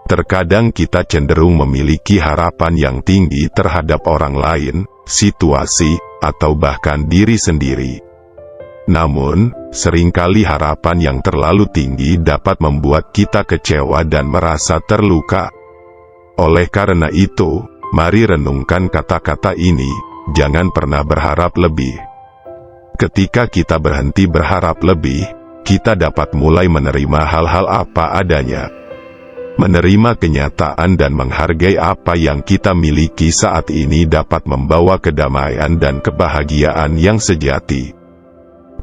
Terkadang kita cenderung memiliki harapan yang tinggi terhadap orang lain, situasi, atau bahkan diri sendiri. Namun, seringkali harapan yang terlalu tinggi dapat membuat kita kecewa dan merasa terluka. Oleh karena itu, mari renungkan kata-kata ini, jangan pernah berharap lebih. Ketika kita berhenti berharap lebih, kita dapat mulai menerima hal-hal apa adanya. Menerima kenyataan dan menghargai apa yang kita miliki saat ini dapat membawa kedamaian dan kebahagiaan yang sejati.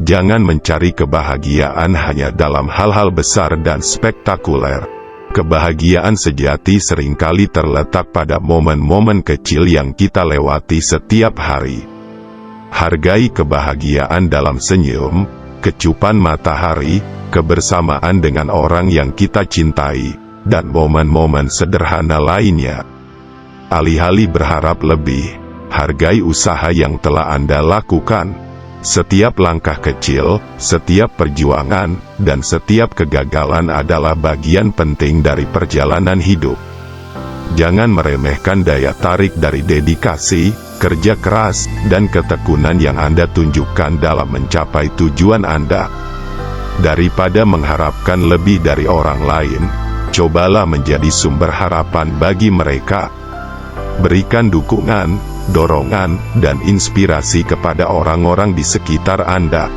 Jangan mencari kebahagiaan hanya dalam hal-hal besar dan spektakuler. Kebahagiaan sejati seringkali terletak pada momen-momen kecil yang kita lewati setiap hari. Hargai kebahagiaan dalam senyum, kecupan matahari, kebersamaan dengan orang yang kita cintai, dan momen-momen sederhana lainnya. Alih-alih berharap lebih, hargai usaha yang telah Anda lakukan. Setiap langkah kecil, setiap perjuangan, dan setiap kegagalan adalah bagian penting dari perjalanan hidup. Jangan meremehkan daya tarik dari dedikasi, kerja keras, dan ketekunan yang Anda tunjukkan dalam mencapai tujuan Anda. Daripada mengharapkan lebih dari orang lain, cobalah menjadi sumber harapan bagi mereka. Berikan dukungan, dorongan, dan inspirasi kepada orang-orang di sekitar Anda.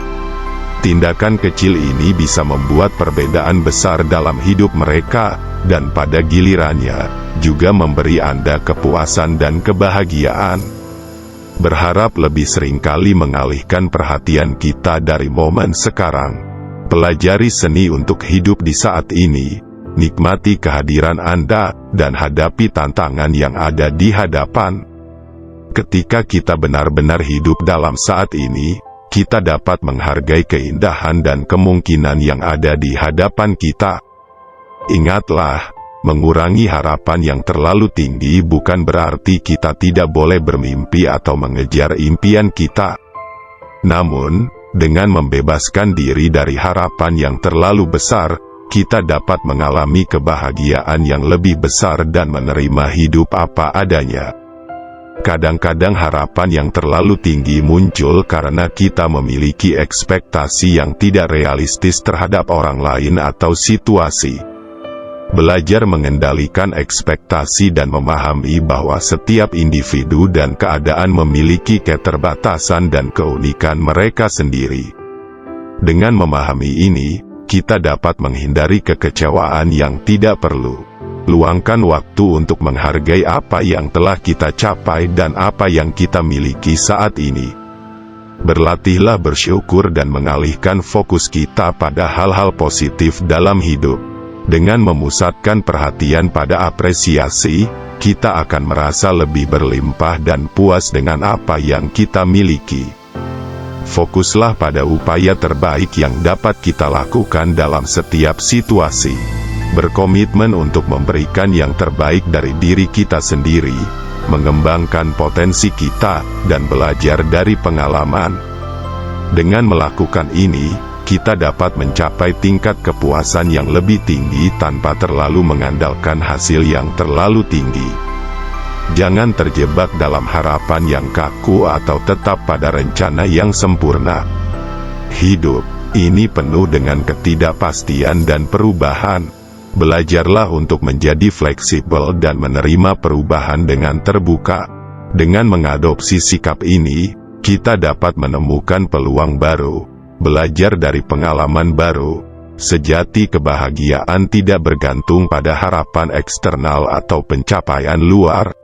Tindakan kecil ini bisa membuat perbedaan besar dalam hidup mereka, dan pada gilirannya, juga memberi Anda kepuasan dan kebahagiaan. Berharap lebih seringkali mengalihkan perhatian kita dari momen sekarang. Pelajari seni untuk hidup di saat ini. Nikmati kehadiran Anda, dan hadapi tantangan yang ada di hadapan. Ketika kita benar-benar hidup dalam saat ini, kita dapat menghargai keindahan dan kemungkinan yang ada di hadapan kita. Ingatlah, mengurangi harapan yang terlalu tinggi bukan berarti kita tidak boleh bermimpi atau mengejar impian kita. Namun, dengan membebaskan diri dari harapan yang terlalu besar, kita dapat mengalami kebahagiaan yang lebih besar dan menerima hidup apa adanya. Kadang-kadang harapan yang terlalu tinggi muncul karena kita memiliki ekspektasi yang tidak realistis terhadap orang lain atau situasi. Belajar mengendalikan ekspektasi dan memahami bahwa setiap individu dan keadaan memiliki keterbatasan dan keunikan mereka sendiri. Dengan memahami ini, kita dapat menghindari kekecewaan yang tidak perlu. Luangkan waktu untuk menghargai apa yang telah kita capai dan apa yang kita miliki saat ini. Berlatihlah bersyukur dan mengalihkan fokus kita pada hal-hal positif dalam hidup. Dengan memusatkan perhatian pada apresiasi, kita akan merasa lebih berlimpah dan puas dengan apa yang kita miliki. Fokuslah pada upaya terbaik yang dapat kita lakukan dalam setiap situasi. Berkomitmen untuk memberikan yang terbaik dari diri kita sendiri, mengembangkan potensi kita, dan belajar dari pengalaman. Dengan melakukan ini, kita dapat mencapai tingkat kepuasan yang lebih tinggi tanpa terlalu mengandalkan hasil yang terlalu tinggi. Jangan terjebak dalam harapan yang kaku atau tetap pada rencana yang sempurna. Hidup ini penuh dengan ketidakpastian dan perubahan. Belajarlah untuk menjadi fleksibel dan menerima perubahan dengan terbuka. Dengan mengadopsi sikap ini, kita dapat menemukan peluang baru, belajar dari pengalaman baru. Sejati kebahagiaan tidak bergantung pada harapan eksternal atau pencapaian luar.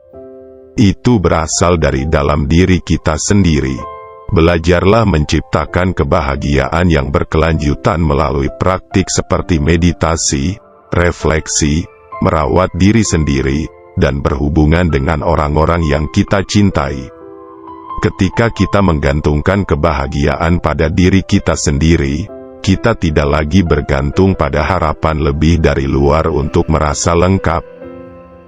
Itu berasal dari dalam diri kita sendiri. Belajarlah menciptakan kebahagiaan yang berkelanjutan melalui praktik seperti meditasi, refleksi, merawat diri sendiri, dan berhubungan dengan orang-orang yang kita cintai. Ketika kita menggantungkan kebahagiaan pada diri kita sendiri, kita tidak lagi bergantung pada harapan lebih dari luar untuk merasa lengkap.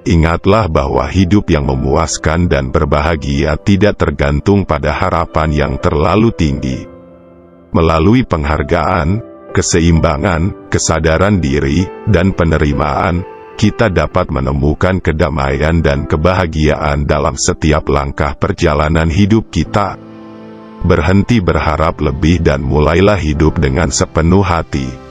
Ingatlah bahwa hidup yang memuaskan dan berbahagia tidak tergantung pada harapan yang terlalu tinggi. Melalui penghargaan, keseimbangan, kesadaran diri, dan penerimaan, kita dapat menemukan kedamaian dan kebahagiaan dalam setiap langkah perjalanan hidup kita. Berhenti berharap lebih dan mulailah hidup dengan sepenuh hati.